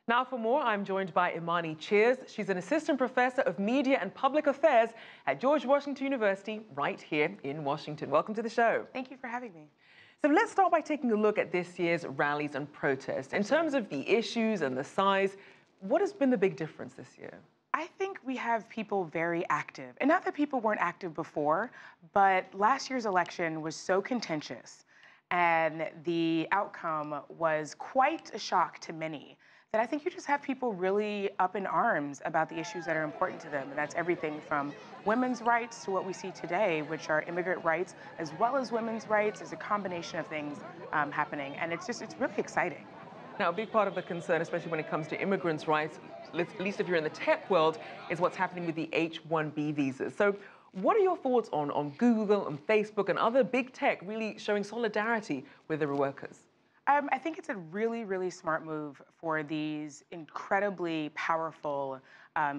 Now for more, I'm joined by Imani Cheers. She's an assistant professor of media and public affairs at George Washington University, right here in Washington. Welcome to the show. Thank you for having me. So let's start by taking a look at this year's rallies and protests. In terms of the issues and the size, what has been the big difference this year? I think we have people very active. And not that people weren't active before, but last year's election was so contentious and the outcome was quite a shock to many that I think you just have people really up in arms about the issues that are important to them. And that's everything from women's rights to what we see today, which are immigrant rights, as well as women's rights. There's a combination of things happening. And it's really exciting. Now, a big part of the concern, especially when it comes to immigrants' rights, at least if you're in the tech world, is what's happening with the H-1B visas. So what are your thoughts on Google and Facebook and other big tech really showing solidarity with the workers? I think it's a really, really smart move for these incredibly powerful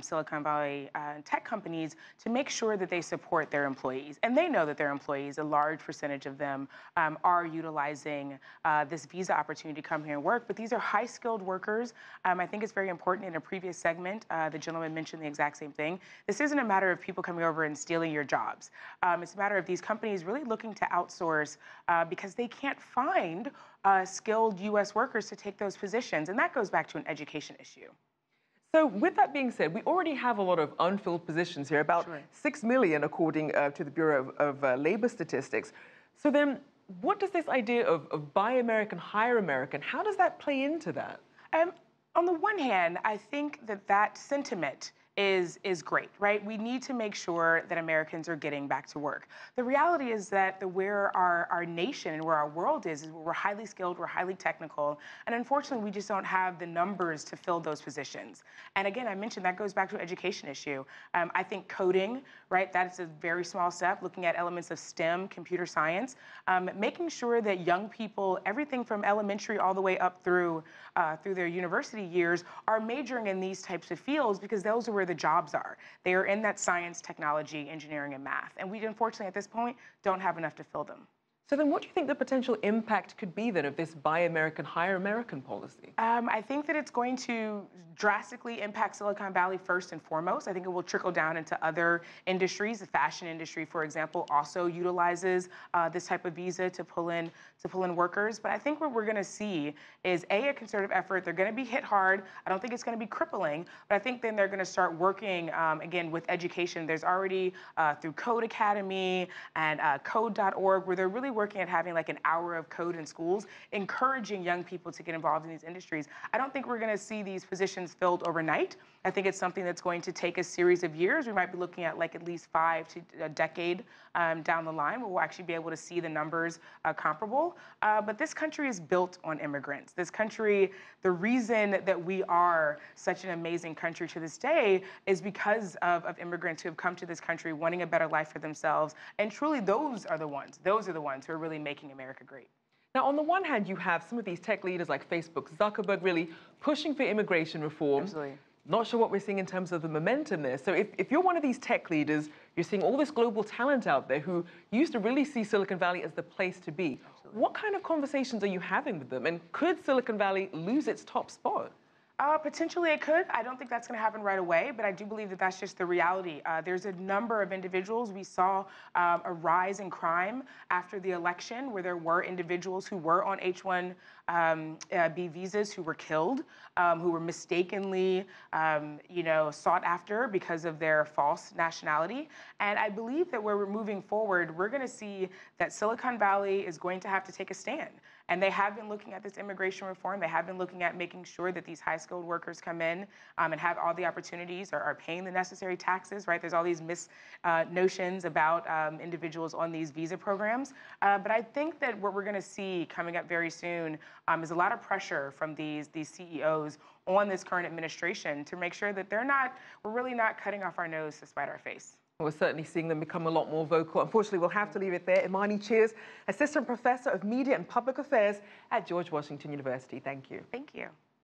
Silicon Valley tech companies to make sure that they support their employees. And they know that their employees, a large percentage of them, are utilizing this visa opportunity to come here and work. But these are high-skilled workers. I think it's very important. In a previous segment, the gentleman mentioned the exact same thing. This isn't a matter of people coming over and stealing your jobs. It's a matter of these companies really looking to outsource because they can't find skilled U.S. workers to take those positions. And that goes back to an education issue. So with that being said, we already have a lot of unfilled positions here, about 6 million according to the Bureau of Labor Statistics. So then what does this idea of Buy American, Hire American, how does that play into that? On the one hand, I think that sentiment is great, right? We need to make sure that Americans are getting back to work. The reality is that where our nation and where our world is we're highly skilled, we're highly technical, and unfortunately we just don't have the numbers to fill those positions. And again, I mentioned that goes back to an education issue. I think coding, right, that's a very small step, looking at elements of STEM, computer science, making sure that young people, everything from elementary all the way up through their university years, are majoring in these types of fields because those are where the jobs are. They are in that science, technology, engineering, and math. And we, unfortunately, at this point, don't have enough to fill them. So then what do you think the potential impact could be then of this Buy American, Hire American policy? I think that it's going to drastically impact Silicon Valley first and foremost. I think it will trickle down into other industries. The fashion industry, for example, also utilizes this type of visa to pull in workers. But I think what we're going to see is a concerted effort. They're going to be hit hard. I don't think it's going to be crippling, but I think then they're going to start working again with education. There's already through Code Academy and code.org where they're really working at having like an hour of code in schools, encouraging young people to get involved in these industries. I don't think we're going to see these positions filled overnight. I think it's something that's going to take a series of years. We might be looking at like at least 5 to a decade down the line where we'll actually be able to see the numbers comparable. But this country is built on immigrants. This country, the reason that we are such an amazing country to this day is because of immigrants who have come to this country wanting a better life for themselves. And truly, those are the ones who are really making America great. Now, on the one hand, you have some of these tech leaders like Facebook, Zuckerberg, really pushing for immigration reform. Absolutely. Not sure what we're seeing in terms of the momentum there. So if you're one of these tech leaders, you're seeing all this global talent out there who used to really see Silicon Valley as the place to be. Absolutely. What kind of conversations are you having with them? And could Silicon Valley lose its top spot? Potentially it could. I don't think that's going to happen right away, but I do believe that that's just the reality. There's a number of individuals. We saw a rise in crime after the election where there were individuals who were on H-1B visas who were killed, who were mistakenly, sought after because of their false nationality. And I believe that where we're moving forward, we're going to see that Silicon Valley is going to have to take a stand. And they have been looking at this immigration reform. They have been looking at making sure that these high-skilled workers come in and have all the opportunities, are paying the necessary taxes, right? There's all these notions about individuals on these visa programs. But I think that what we're going to see coming up very soon is a lot of pressure from these CEOs on this current administration to make sure that we're really not cutting off our nose to spite our face. We're certainly seeing them become a lot more vocal. Unfortunately, we'll have to leave it there. Imani Cheers, Assistant Professor of Media and Public Affairs at George Washington University. Thank you. Thank you.